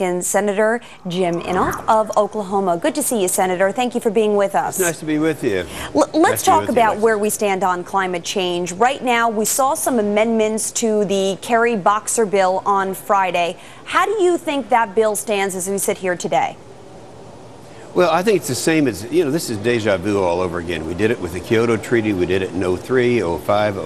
And Senator Jim Inhofe of Oklahoma. Good to see you, Senator. Thank you for being with us. It's nice to be with you. Let's talk about where we stand on climate change. Right now, we saw some amendments to the Kerry-Boxer bill on Friday. How do you think that bill stands as we sit here today? Well, I think it's the same as, this is deja vu all over again. We did it with the Kyoto Treaty. We did it in 03, 05,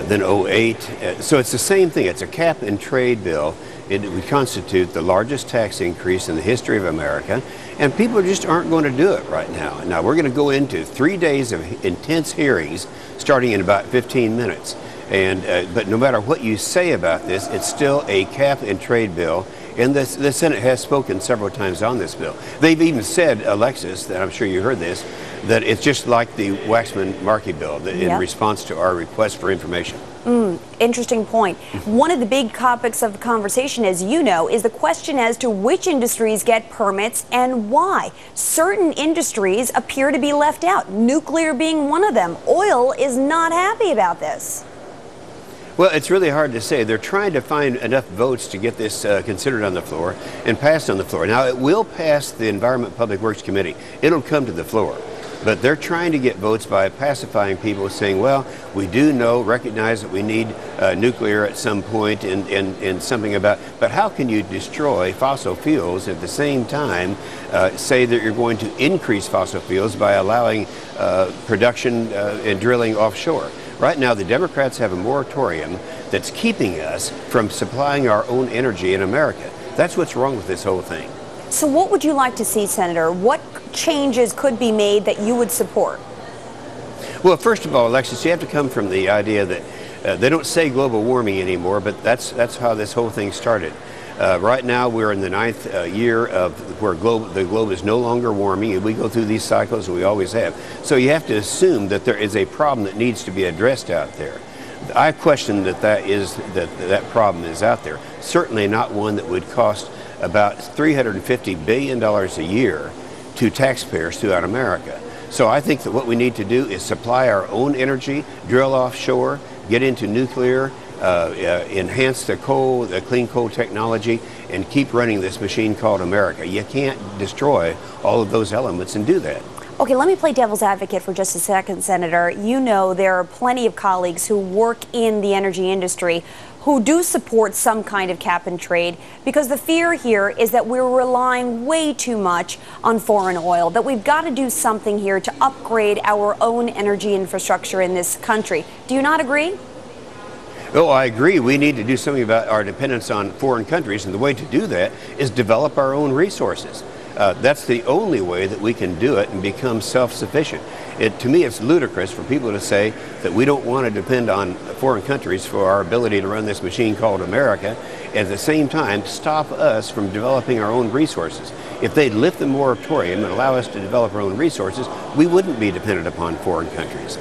then 08. So it's the same thing. It's a cap and trade bill. It would constitute the largest tax increase in the history of America, and people just aren't going to do it right now. Now, we're going to go into 3 days of intense hearings starting in about 15 minutes. But no matter what you say about this, it's still a cap and trade bill, and the Senate has spoken several times on this bill. They've even said, Alexis, that I'm sure you heard this, that it's just like the Waxman-Markey bill in response to our request for information. Interesting point. One of the big topics of the conversation, as you know, is the question as to which industries get permits and why. Certain industries appear to be left out, nuclear being one of them. Oil is not happy about this. Well, it's really hard to say. They're trying to find enough votes to get this considered on the floor and passed on the floor. Now, it will pass the Environment Public Works Committee. It'll come to the floor. But they're trying to get votes by pacifying people, saying, well, we do recognize that we need nuclear at some point and something about, but how can you destroy fossil fuels at the same time say that you're going to increase fossil fuels by allowing production and drilling offshore? Right now, the Democrats have a moratorium that's keeping us from supplying our own energy in America. That's what's wrong with this whole thing. So what would you like to see, Senator? What changes could be made that you would support? Well, first of all, Alexis, you have to come from the idea that they don't say global warming anymore, but that's how this whole thing started. Right now, we're in the 9th year of where the globe is no longer warming, and we go through these cycles, and we always have. So you have to assume that there is a problem that needs to be addressed out there. I question that problem is out there. Certainly not one that would cost about $350 billion a year to taxpayers throughout America. So I think that what we need to do is supply our own energy, drill offshore, get into nuclear, enhance the clean coal technology, and keep running this machine called America. You can't destroy all of those elements and do that. Okay, let me play devil's advocate for just a second, Senator. You know there are plenty of colleagues who work in the energy industry who do support some kind of cap and trade, because the fear here is that we're relying way too much on foreign oil, that we've got to do something here to upgrade our own energy infrastructure in this country. Do you not agree? Oh, I agree. We need to do something about our dependence on foreign countries, and the way to do that is develop our own resources. That's the only way that we can do it and become self-sufficient. To me, it's ludicrous for people to say that we don't want to depend on foreign countries for our ability to run this machine called America, and at the same time stop us from developing our own resources. If they'd lift the moratorium and allow us to develop our own resources, we wouldn't be dependent upon foreign countries.